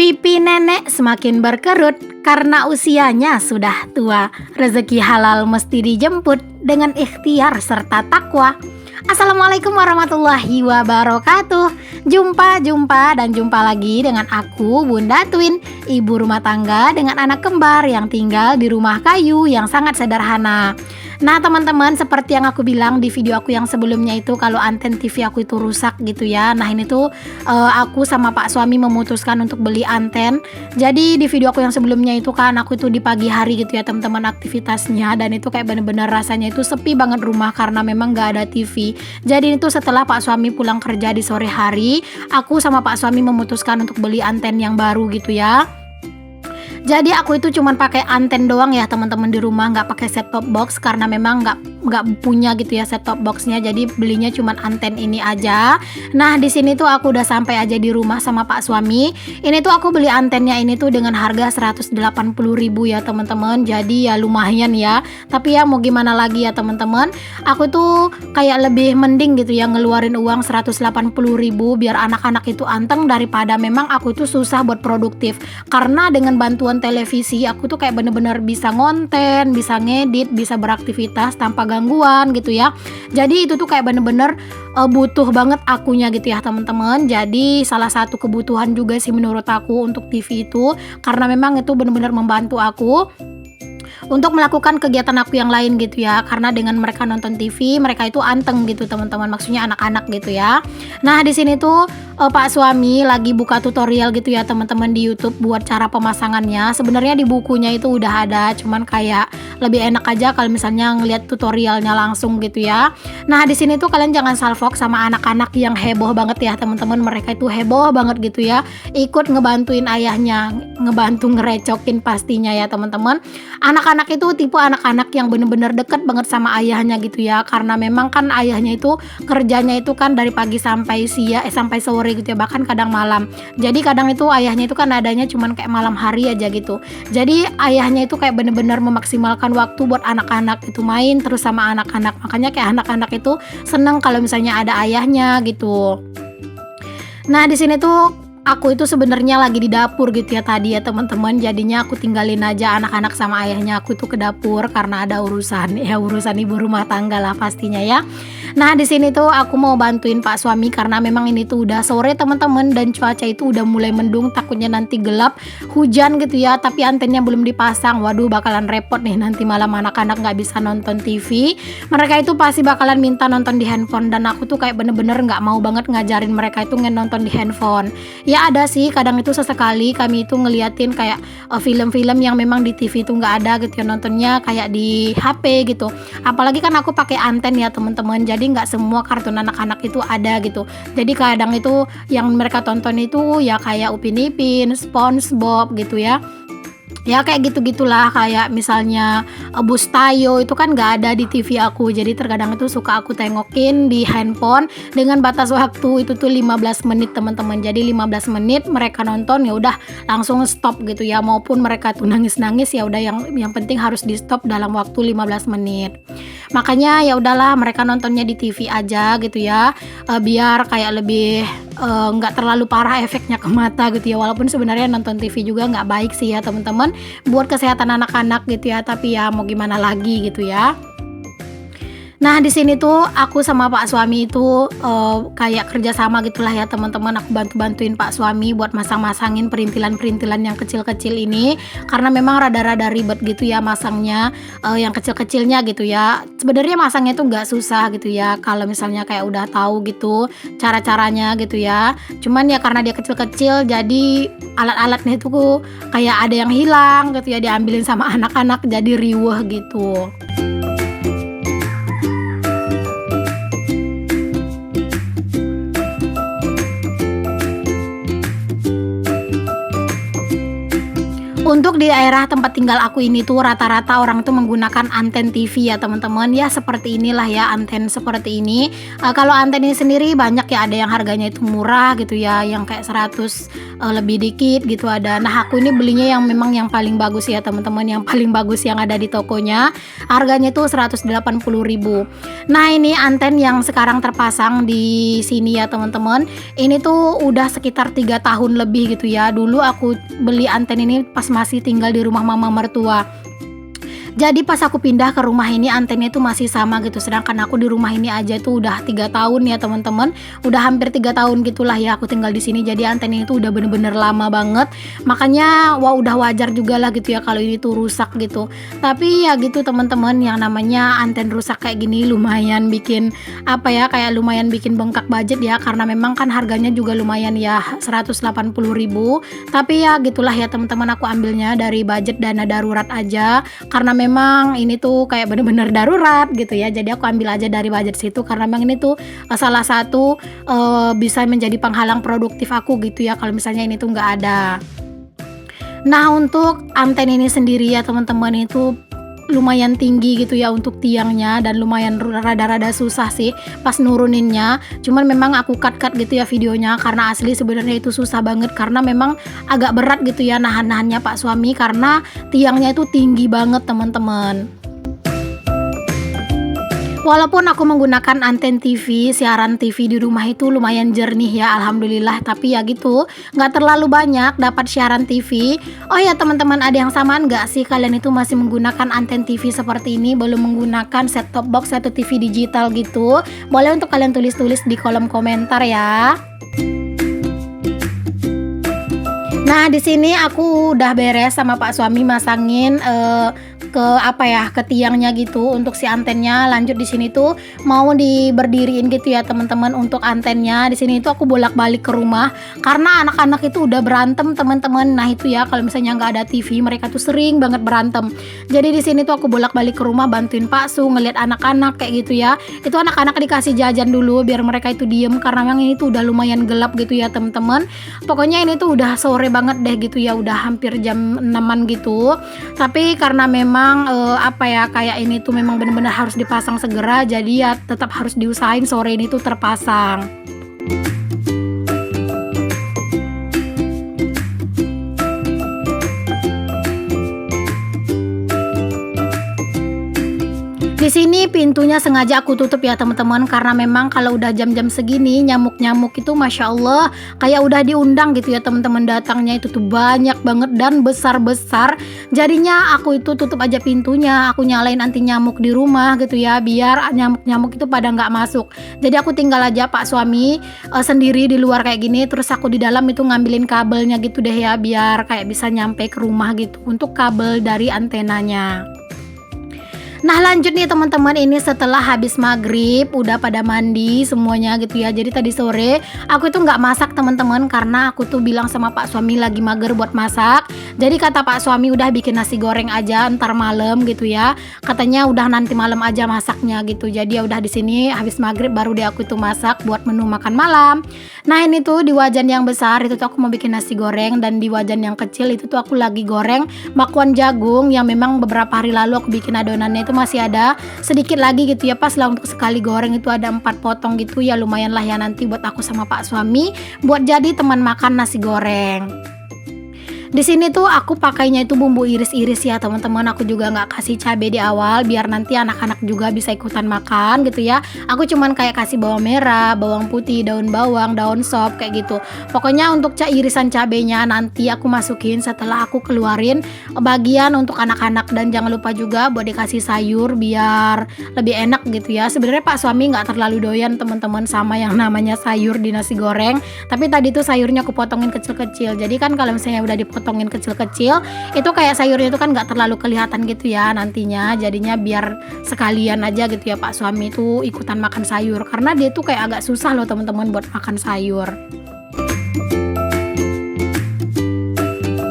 Pipi nenek semakin berkerut karena usianya sudah tua. Rezeki halal mesti dijemput dengan ikhtiar serta takwa. Assalamualaikum warahmatullahi wabarakatuh. Jumpa lagi dengan aku Bunda Twin, ibu rumah tangga dengan anak kembar yang tinggal di rumah kayu yang sangat sederhana. Nah teman-teman, seperti yang aku bilang di video aku yang sebelumnya itu, kalau anten TV aku itu rusak gitu ya. Nah ini tuh aku sama pak suami memutuskan untuk beli anten. Jadi di video aku yang sebelumnya itu kan aku itu di pagi hari gitu ya teman-teman aktivitasnya. Dan itu kayak bener-bener rasanya itu sepi banget rumah karena memang gak ada TV. Jadi itu setelah pak suami pulang kerja di sore hari, aku sama pak suami memutuskan untuk beli anten yang baru gitu ya. Jadi aku itu cuman pakai anten doang ya teman-teman di rumah, nggak pakai set top box karena memang nggak punya gitu ya set top boxnya. Jadi belinya cuman anten ini aja. Nah di sini tuh aku udah sampai aja di rumah sama pak suami. Ini tuh aku beli antennya ini tuh dengan harga 180.000 ya teman-teman. Jadi ya lumayan ya. Tapi ya mau gimana lagi ya teman-teman. Aku tuh kayak lebih mending gitu ya ngeluarin uang 180.000 biar anak-anak itu anteng daripada memang aku tuh susah buat produktif. Karena dengan bantuan televisi aku tuh kayak bener-bener bisa ngonten, bisa ngedit, bisa beraktivitas tanpa gangguan gitu ya. Jadi itu tuh kayak bener-bener butuh banget akunya gitu ya teman-teman. Jadi salah satu kebutuhan juga sih menurut aku untuk TV itu, karena memang itu bener-bener membantu aku untuk melakukan kegiatan aku yang lain gitu ya. Karena dengan mereka nonton TV, mereka itu anteng gitu teman-teman, maksudnya anak-anak gitu ya. Nah di sini tuh pak suami lagi buka tutorial gitu ya teman-teman di YouTube buat cara pemasangannya. Sebenarnya di bukunya itu udah ada, cuman kayak lebih enak aja kalau misalnya ngelihat tutorialnya langsung gitu ya. Nah di sini tuh kalian jangan salfok sama anak-anak yang heboh banget ya teman-teman. Mereka itu heboh banget gitu ya, ikut ngebantuin ayahnya, ngebantu ngerecokin pastinya ya teman-teman. Anak-anak itu tipe anak-anak yang bener-bener deket banget sama ayahnya gitu ya. Karena memang kan ayahnya itu kerjanya itu kan dari pagi sampai siang, sampai sore gitu ya, bahkan kadang malam. Jadi kadang itu ayahnya itu kan adanya cuman kayak malam hari aja gitu. Jadi ayahnya itu kayak bener-bener memaksimalkan waktu buat anak-anak itu main terus sama anak-anak. Makanya kayak anak-anak itu seneng kalau misalnya ada ayahnya gitu. Nah di sini tuh aku itu sebenarnya lagi di dapur gitu ya tadi ya teman-teman. Jadinya aku tinggalin aja anak-anak sama ayahnya aku itu ke dapur karena ada urusan ibu rumah tangga lah pastinya ya. Nah di sini tuh aku mau bantuin pak suami karena memang ini tuh udah sore teman-teman dan cuaca itu udah mulai mendung, takutnya nanti gelap hujan gitu ya. Tapi antennya belum dipasang, waduh bakalan repot nih nanti malam anak-anak nggak bisa nonton TV. Mereka itu pasti bakalan minta nonton di handphone dan aku tuh kayak bener-bener nggak mau banget ngajarin mereka itu nonton di handphone. Ya ada sih kadang itu sesekali kami itu ngeliatin kayak film-film yang memang di TV itu nggak ada gitu ya, nontonnya kayak di HP gitu. Apalagi kan aku pakai anten ya teman-teman, jadi nggak semua kartun anak-anak itu ada gitu. Jadi kadang itu yang mereka tonton itu ya kayak Upin Ipin, SpongeBob gitu ya. Ya kayak gitu-gitulah, kayak misalnya Bus Tayo itu kan nggak ada di TV aku. Jadi terkadang itu suka aku tengokin di handphone dengan batas waktu itu tuh 15 menit teman-teman. Jadi 15 menit mereka nonton ya udah langsung stop gitu ya. Maupun mereka tuh nangis-nangis ya udah yang penting harus di stop dalam waktu 15 menit. Makanya ya udahlah mereka nontonnya di TV aja gitu ya. Biar kayak lebih nggak terlalu parah efeknya ke mata gitu ya. Walaupun sebenarnya nonton TV juga nggak baik sih ya teman-teman buat kesehatan anak-anak gitu ya, tapi ya mau gimana lagi gitu ya. Nah di sini tuh aku sama pak suami itu kayak kerjasama gitulah ya teman-teman. Aku bantuin pak suami buat masang-masangin perintilan-perintilan yang kecil-kecil ini karena memang rada-rada ribet gitu ya masangnya, yang kecil-kecilnya gitu ya. Sebenarnya masangnya tuh nggak susah gitu ya kalau misalnya kayak udah tahu gitu cara-caranya gitu ya. Cuman ya karena dia kecil-kecil jadi alat-alatnya itu kayak ada yang hilang gitu ya, diambilin sama anak-anak jadi riweh gitu. Untuk di daerah tempat tinggal aku ini tuh rata-rata orang tuh menggunakan anten TV ya teman-teman, ya seperti inilah ya anten seperti ini. Kalau anten ini sendiri banyak ya, ada yang harganya itu murah gitu ya, yang kayak 100 lebih dikit gitu ada. Nah aku ini belinya yang memang yang paling bagus ya teman-teman, yang paling bagus yang ada di tokonya. Harganya tuh 180.000. Nah ini anten yang sekarang terpasang di sini ya teman-teman. Ini tuh udah sekitar 3 tahun lebih gitu ya. Dulu aku beli anten ini pas masih tinggal di rumah mama mertua. Jadi pas aku pindah ke rumah ini antennya itu masih sama gitu. Sedangkan aku di rumah ini aja tuh udah 3 tahun ya teman-teman. Udah hampir 3 tahun gitulah ya aku tinggal di sini. Jadi antennya itu udah bener-bener lama banget. Makanya wah udah wajar juga lah gitu ya kalau ini tuh rusak gitu. Tapi ya gitu teman-teman, yang namanya anten rusak kayak gini lumayan bikin apa ya, kayak lumayan bikin bengkak budget ya, karena memang kan harganya juga lumayan ya 180.000. Tapi ya gitulah ya teman-teman, aku ambilnya dari budget dana darurat aja karena memang ini tuh kayak bener-bener darurat gitu ya. Jadi aku ambil aja dari budget situ karena memang ini tuh salah satu bisa menjadi penghalang produktif aku gitu ya kalau misalnya ini tuh nggak ada. Nah untuk anten ini sendiri ya teman-teman itu lumayan tinggi gitu ya untuk tiangnya, dan lumayan rada-rada susah sih pas nuruninnya. Cuman memang aku cut gitu ya videonya karena asli sebenarnya itu susah banget, karena memang agak berat gitu ya nahan-nahannya Pak suami karena tiangnya itu tinggi banget teman-teman. Walaupun aku menggunakan anten TV, siaran TV di rumah itu lumayan jernih ya, alhamdulillah. Tapi ya gitu, nggak terlalu banyak dapat siaran TV. Oh ya teman-teman, ada yang samaan nggak sih kalian itu masih menggunakan anten TV seperti ini, belum menggunakan set top box atau TV digital gitu? Boleh untuk kalian tulis-tulis di kolom komentar ya. Nah di sini aku udah beres sama Pak suami masangin ke apa ya, ke tiangnya gitu untuk si antennya. Lanjut di sini tuh mau diberdiriin gitu ya teman-teman untuk antennya. Di sini itu aku bolak-balik ke rumah karena anak-anak itu udah berantem teman-teman. Nah itu ya kalau misalnya nggak ada TV mereka tuh sering banget berantem. Jadi di sini tuh aku bolak-balik ke rumah bantuin Pak Su ngeliat anak-anak kayak gitu ya. Itu anak-anak dikasih jajan dulu biar mereka itu diem karena memang ini tuh udah lumayan gelap gitu ya teman-teman. Pokoknya ini tuh udah sore banget deh gitu ya, udah hampir jam 6-an gitu. Tapi karena memang apa ya, kayak ini tuh memang benar-benar harus dipasang segera, jadi ya tetap harus diusahain sore ini tuh terpasang. Di sini pintunya sengaja aku tutup ya teman-teman, karena memang kalau udah jam-jam segini nyamuk-nyamuk itu masya Allah kayak udah diundang gitu ya teman-teman, datangnya itu tuh banyak banget dan besar-besar. Jadinya aku itu tutup aja pintunya, aku nyalain anti nyamuk di rumah gitu ya biar nyamuk-nyamuk itu pada nggak masuk. Jadi aku tinggal aja Pak suami sendiri di luar kayak gini, terus aku di dalam itu ngambilin kabelnya gitu deh ya biar kayak bisa nyampe ke rumah gitu untuk kabel dari antenanya. Nah lanjut nih teman-teman, ini setelah habis maghrib udah pada mandi semuanya gitu ya. Jadi tadi sore aku itu nggak masak teman-teman karena aku tuh bilang sama Pak suami lagi mager buat masak. Jadi kata Pak suami udah bikin nasi goreng aja ntar malam gitu ya. Katanya udah nanti malam aja masaknya gitu. Jadi ya udah di sini habis maghrib baru deh aku itu masak buat menu makan malam. Nah ini tuh di wajan yang besar itu tuh aku mau bikin nasi goreng, dan di wajan yang kecil itu tuh aku lagi goreng bakwan jagung yang memang beberapa hari lalu aku bikin adonannya itu masih ada sedikit lagi gitu ya, pas lah untuk sekali goreng itu ada 4 potong gitu ya, lumayan lah ya nanti buat aku sama Pak suami buat jadi teman makan nasi goreng. Di sini tuh aku pakainya itu bumbu iris-iris ya teman-teman. Aku juga nggak kasih cabai di awal biar nanti anak-anak juga bisa ikutan makan gitu ya. Aku cuman kayak kasih bawang merah, bawang putih, daun bawang, daun sop kayak gitu. Pokoknya untuk irisan cabenya nanti aku masukin setelah aku keluarin bagian untuk anak-anak, dan jangan lupa juga buat dikasih sayur biar lebih enak gitu ya. Sebenarnya Pak suami nggak terlalu doyan teman-teman sama yang namanya sayur di nasi goreng. Tapi tadi tuh sayurnya aku potongin kecil-kecil. Jadi kan kalau misalnya udah dipotongin kecil-kecil itu kayak sayurnya itu kan nggak terlalu kelihatan gitu ya nantinya. Jadinya biar sekalian aja gitu ya Pak suami itu ikutan makan sayur, karena dia tuh kayak agak susah loh teman-teman buat makan sayur.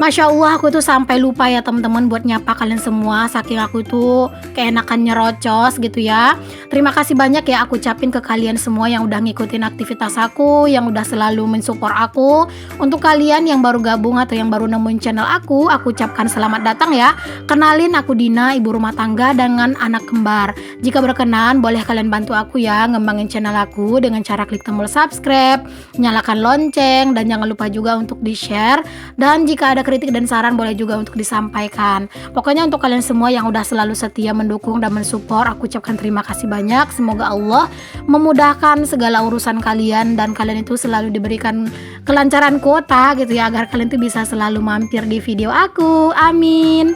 Masya Allah, aku tuh sampai lupa ya teman-teman buat nyapa kalian semua, saking aku tuh keenakan nyerocos gitu ya. Terima kasih banyak ya aku ucapin ke kalian semua yang udah ngikutin aktivitas aku, yang udah selalu mensupport aku. Untuk kalian yang baru gabung atau yang baru nemuin channel aku ucapkan selamat datang ya. Kenalin, aku Dina, ibu rumah tangga dengan anak kembar. Jika berkenan boleh kalian bantu aku ya ngembangin channel aku dengan cara klik tombol subscribe, nyalakan lonceng, dan jangan lupa juga untuk di-share. Dan jika ada kritik dan saran boleh juga untuk disampaikan. Pokoknya untuk kalian semua yang udah selalu setia mendukung dan mensupport, aku ucapkan terima kasih banyak. Semoga Allah memudahkan segala urusan kalian dan kalian itu selalu diberikan kelancaran kuota gitu ya, agar kalian itu bisa selalu mampir di video aku. Amin.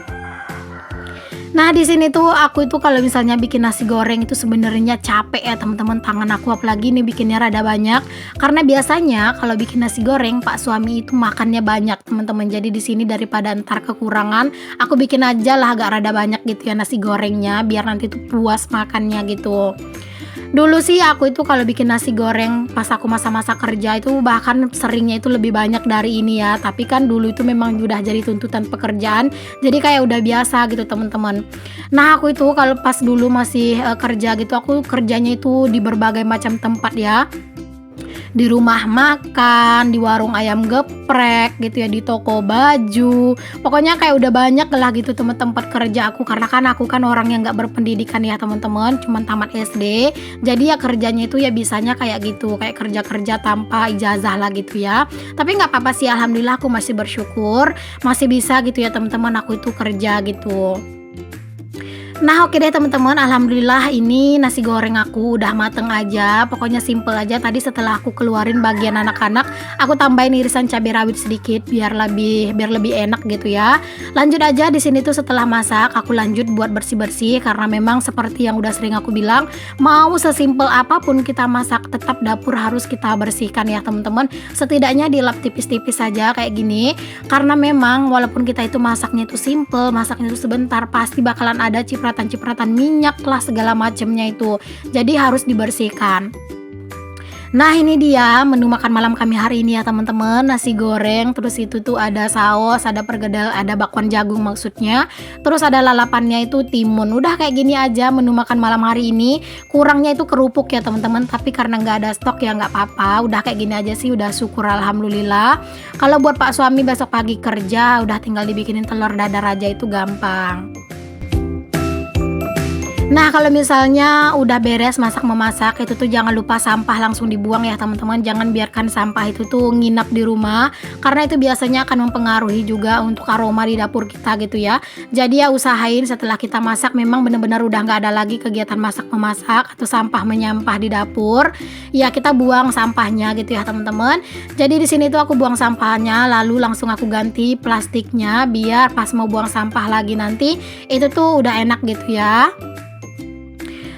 Nah, di sini tuh aku itu kalau misalnya bikin nasi goreng itu sebenarnya capek ya teman-teman, tangan aku apalagi nih bikinnya rada banyak. Karena biasanya kalau bikin nasi goreng Pak suami itu makannya banyak teman-teman. Jadi di sini daripada ntar kekurangan, aku bikin aja lah agak rada banyak gitu ya nasi gorengnya, biar nanti tuh puas makannya gitu. Dulu sih aku itu kalau bikin nasi goreng pas aku masa-masa kerja itu bahkan seringnya itu lebih banyak dari ini ya. Tapi kan dulu itu memang udah jadi tuntutan pekerjaan, jadi kayak udah biasa gitu teman-teman. Nah, aku itu kalau pas dulu masih kerja gitu, aku kerjanya itu di berbagai macam tempat ya. Di rumah makan, di warung ayam geprek gitu ya, di toko baju. Pokoknya kayak udah banyak lah gitu tempat kerja aku, karena kan aku kan orang yang nggak berpendidikan ya teman-teman, cuman tamat SD. Jadi ya kerjanya itu ya bisanya kayak gitu, kayak kerja-kerja tanpa ijazah lah gitu ya. Tapi nggak apa-apa sih, alhamdulillah aku masih bersyukur masih bisa gitu ya teman-teman aku itu kerja gitu. Nah, oke deh teman-teman, alhamdulillah ini nasi goreng aku udah mateng aja. Pokoknya simple aja. Tadi setelah aku keluarin bagian anak-anak, aku tambahin irisan cabai rawit sedikit biar lebih enak gitu ya. Lanjut aja di sini tuh setelah masak, aku lanjut buat bersih-bersih karena memang seperti yang udah sering aku bilang, mau sesimpel apapun kita masak tetap dapur harus kita bersihkan ya teman-teman. Setidaknya dilap tipis-tipis saja kayak gini. Karena memang walaupun kita itu masaknya itu simple, masaknya itu sebentar, pasti bakalan ada cipratan minyak lah segala macamnya itu. Jadi harus dibersihkan. Nah, ini dia menu makan malam kami hari ini ya teman-teman. Nasi goreng, terus itu tuh ada saus, ada perkedel, ada bakwan jagung maksudnya. Terus ada lalapannya itu timun. Udah kayak gini aja menu makan malam hari ini. Kurangnya itu kerupuk ya teman-teman, tapi karena nggak ada stok ya nggak apa-apa. Udah kayak gini aja sih, udah syukur alhamdulillah. Kalau buat Pak suami besok pagi kerja, udah tinggal dibikinin telur dadar aja, itu gampang. Nah, kalau misalnya udah beres masak-memasak itu tuh jangan lupa sampah langsung dibuang ya teman-teman. Jangan biarkan sampah itu tuh nginap di rumah, karena itu biasanya akan mempengaruhi juga untuk aroma di dapur kita gitu ya. Jadi ya usahain setelah kita masak memang benar-benar udah nggak ada lagi kegiatan masak-memasak atau sampah menyampah di dapur. Ya kita buang sampahnya gitu ya teman-teman. Jadi di sini tuh aku buang sampahnya, lalu langsung aku ganti plastiknya biar pas mau buang sampah lagi nanti itu tuh udah enak gitu ya.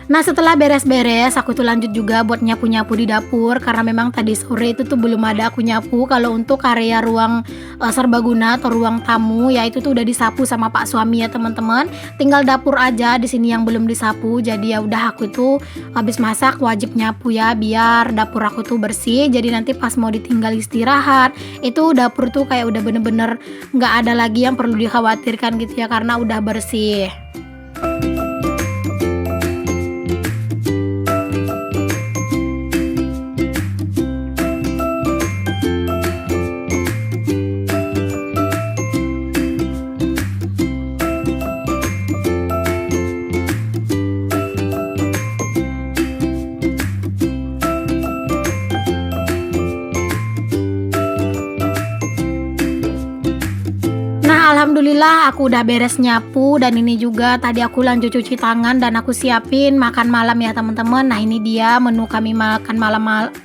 Nah, setelah beres-beres aku tuh lanjut juga buat nyapu-nyapu di dapur, karena memang tadi sore itu tuh belum ada aku nyapu. Kalau untuk area ruang serbaguna atau ruang tamu ya itu tuh udah disapu sama Pak suami ya teman-teman. Tinggal dapur aja di sini yang belum disapu. Jadi ya udah aku tuh habis masak wajib nyapu ya biar dapur aku tuh bersih. Jadi nanti pas mau ditinggal istirahat itu dapur tuh kayak udah bener-bener nggak ada lagi yang perlu dikhawatirkan gitu ya, karena udah bersih. Alhamdulillah aku udah beres nyapu, dan ini juga tadi aku lanjut cuci tangan dan aku siapin makan malam ya teman-teman. Nah, ini dia menu kami makan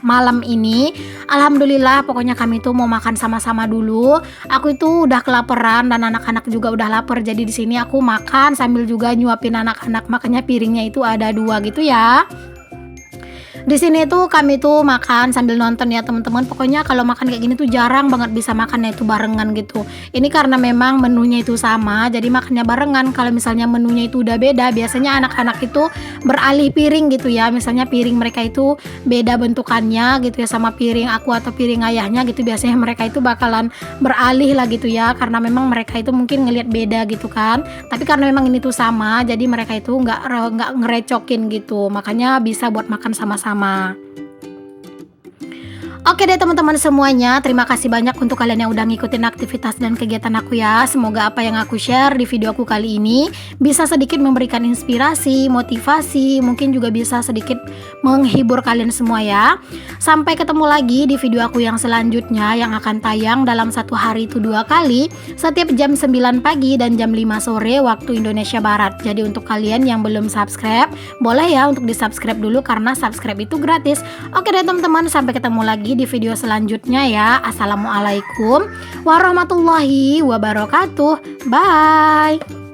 malam ini. Alhamdulillah pokoknya kami tuh mau makan sama-sama dulu. Aku itu udah kelaparan dan anak-anak juga udah lapar. Jadi di sini aku makan sambil juga nyuapin anak-anak, makanya piringnya itu ada 2 gitu ya. Di sini tuh kami tuh makan sambil nonton ya teman-teman. Pokoknya kalau makan kayak gini tuh jarang banget bisa makannya itu barengan gitu. Ini karena memang menunya itu sama, jadi makannya barengan. Kalau misalnya menunya itu udah beda, biasanya anak-anak itu beralih piring gitu ya. Misalnya piring mereka itu beda bentukannya gitu ya sama piring aku atau piring ayahnya gitu. Biasanya mereka itu bakalan beralih lah gitu ya, karena memang mereka itu mungkin ngelihat beda gitu kan. Tapi karena memang ini tuh sama, jadi mereka itu nggak ngerecokin gitu. Makanya bisa buat makan sama-sama. Oke deh teman-teman semuanya, terima kasih banyak untuk kalian yang udah ngikutin aktivitas dan kegiatan aku ya. Semoga apa yang aku share di video aku kali ini bisa sedikit memberikan inspirasi, motivasi, mungkin juga bisa sedikit menghibur kalian semua ya. Sampai ketemu lagi di video aku yang selanjutnya yang akan tayang dalam satu hari itu 2 kali, setiap jam 9 pagi dan jam 5 sore waktu Indonesia Barat. Jadi untuk kalian yang belum subscribe, boleh ya untuk di subscribe dulu karena subscribe itu gratis. Oke deh teman-teman, sampai ketemu lagi di video selanjutnya ya. Assalamualaikum warahmatullahi wabarakatuh. Bye.